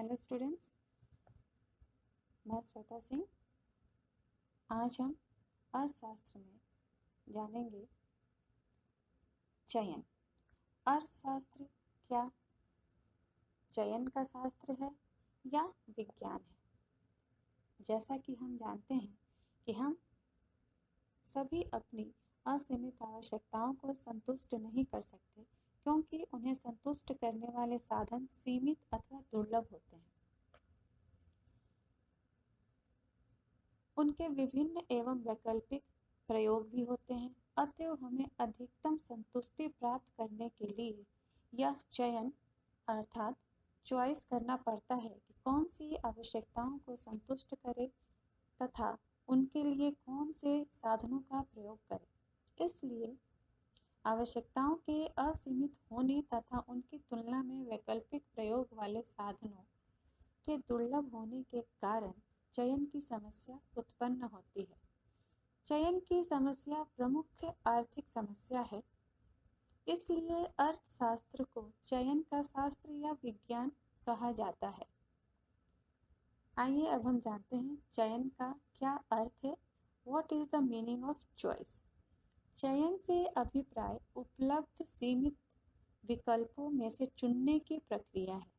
Hello students, मैं श्वेता सिंह। आज हम अर्थशास्त्र में जानेंगे चयन। अर्थशास्त्र क्या चयन का शास्त्र है या विज्ञान है? जैसा कि हम जानते हैं कि हम सभी अपनी असीमित आवश्यकताओं को संतुष्ट नहीं कर सकते, क्योंकि उन्हें संतुष्ट करने वाले साधन सीमित अथवा दुर्लभ होते हैं। उनके विभिन्न एवं वैकल्पिक प्रयोग भी होते हैं। अतएव हमें अधिकतम संतुष्टि प्राप्त करने के लिए यह चयन अर्थात चॉइस करना पड़ता है कि कौन सी आवश्यकताओं को संतुष्ट करे तथा उनके लिए कौन से साधनों का प्रयोग करें। इसलिए आवश्यकताओं के असीमित होने तथा उनकी तुलना में वैकल्पिक प्रयोग वाले साधनों के दुर्लभ होने के कारण चयन की समस्या उत्पन्न होती है। चयन की समस्या प्रमुख आर्थिक समस्या है, इसलिए अर्थशास्त्र को चयन का शास्त्र या विज्ञान कहा जाता है। आइए अब हम जानते हैं चयन का क्या अर्थ है। What is the meaning of choice? चयन से अभिप्राय उपलब्ध सीमित विकल्पों में से चुनने की प्रक्रिया है।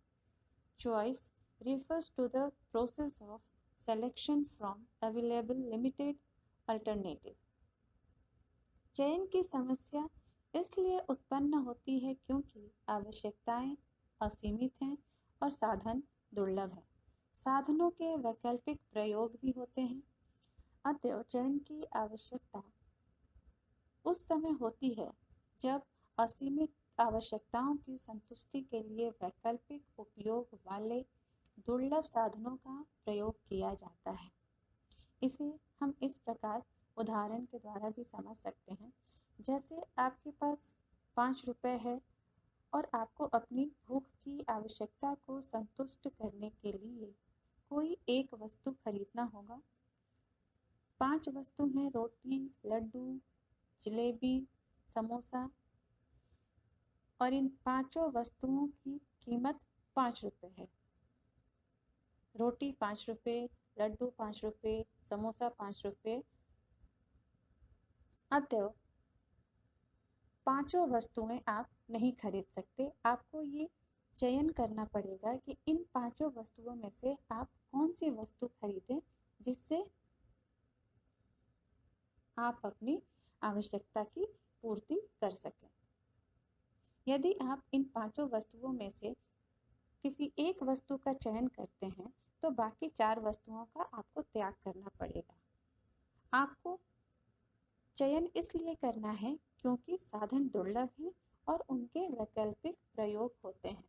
Choice refers to the process of selection from available limited alternative. चयन की समस्या इसलिए उत्पन्न होती है क्योंकि आवश्यकताएं असीमित हैं और साधन दुर्लभ हैं। साधनों के वैकल्पिक प्रयोग भी होते हैं। अतएव चयन की आवश्यकता उस समय होती है जब असीमित आवश्यकताओं की संतुष्टि के लिए वैकल्पिक उपयोग वाले दुर्लभ साधनों का प्रयोग किया जाता है। इसे हम इस प्रकार उदाहरण के द्वारा भी समझ सकते हैं। जैसे आपके पास 5 रुपए है और आपको अपनी भूख की आवश्यकता को संतुष्ट करने के लिए कोई एक वस्तु खरीदना होगा। 5 वस्तु हैं: रोटी, लड्डू, जलेबी, समोसा, और इन पांचों वस्तुओं की कीमत 5 रुपए है। रोटी 5 रुपये, लड्डू 5 रुपये, समोसा 5 रुपये। अतः पांचों वस्तुएं आप नहीं खरीद सकते। आपको ये चयन करना पड़ेगा कि इन पांचों वस्तुओं में से आप कौन सी वस्तु खरीदें जिससे आप अपनी आवश्यकता की पूर्ति कर सकें। यदि आप इन पांचों वस्तुओं में से किसी एक वस्तु का चयन करते हैं तो बाकी 4 वस्तुओं का आपको त्याग करना पड़ेगा। आपको चयन इसलिए करना है क्योंकि साधन दुर्लभ हैं और उनके वैकल्पिक प्रयोग होते हैं।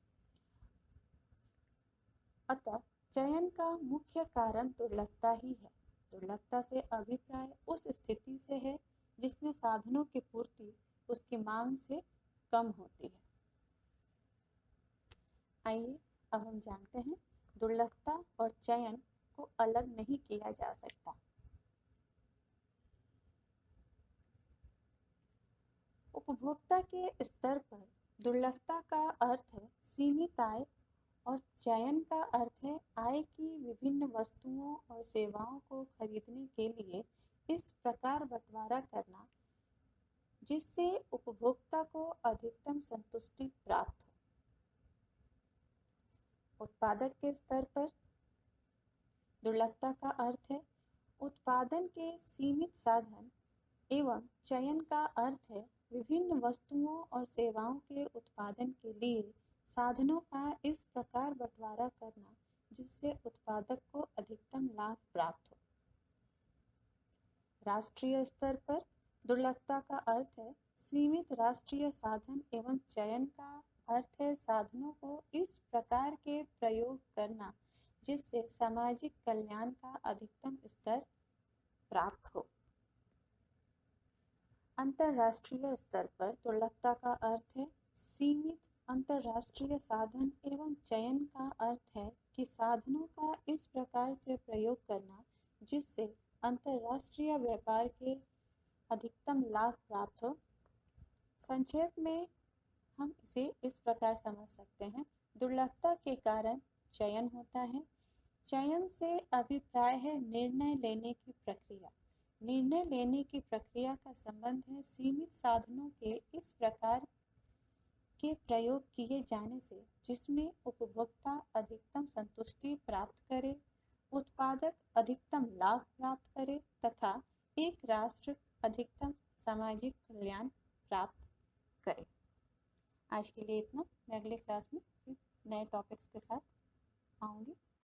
अतः चयन का मुख्य कारण दुर्लभता ही है। दुर्लभता से अभिप्राय उस स्थिति से है जिसमें साधनों की पूर्ति उसकी मांग से कम होती है। आइए अब हम जानते हैं दुर्लभता और चयन को अलग नहीं किया जा सकता। उपभोक्ता के स्तर पर दुर्लभता का अर्थ है सीमित आय और चयन का अर्थ है आय की विभिन्न वस्तुओं और सेवाओं को खरीदने के लिए इस प्रकार बंटवारा करना जिससे उपभोक्ता को अधिकतम संतुष्टि प्राप्त हो। उत्पादक के स्तर पर दुर्लभता का अर्थ है उत्पादन के सीमित साधन एवं चयन का अर्थ है विभिन्न वस्तुओं और सेवाओं के उत्पादन के लिए साधनों का इस प्रकार बंटवारा करना जिससे उत्पादक को अधिकतम लाभ प्राप्त हो। राष्ट्रीय स्तर पर दुर्लभता का अर्थ है सीमित राष्ट्रीय साधन एवं चयन का अर्थ है साधनों को इस प्रकार के प्रयोग करना जिससे सामाजिक कल्याण का अधिकतम स्तर प्राप्त हो। अंतरराष्ट्रीय स्तर पर दुर्लभता का अर्थ है सीमित अंतरराष्ट्रीय साधन एवं चयन का अर्थ है कि साधनों का इस प्रकार से प्रयोग करना जिससे अंतरराष्ट्रीय व्यापार के अधिकतम लाभ प्राप्त हो। संक्षेप में हम इसे इस प्रकार समझ सकते हैं, दुर्लभता के कारण चयन होता है। चयन से अभिप्राय है निर्णय लेने की प्रक्रिया। निर्णय लेने की प्रक्रिया का संबंध है सीमित साधनों के इस प्रकार के प्रयोग किए जाने से जिसमें उपभोक्ता अधिकतम संतुष्टि प्राप्त करे, उत्पादक अधिकतम लाभ प्राप्त करे तथा एक राष्ट्र अधिकतम सामाजिक कल्याण प्राप्त करे। आज के लिए इतना। मैं अगले क्लास में फिर नए टॉपिक्स के साथ आऊँगी।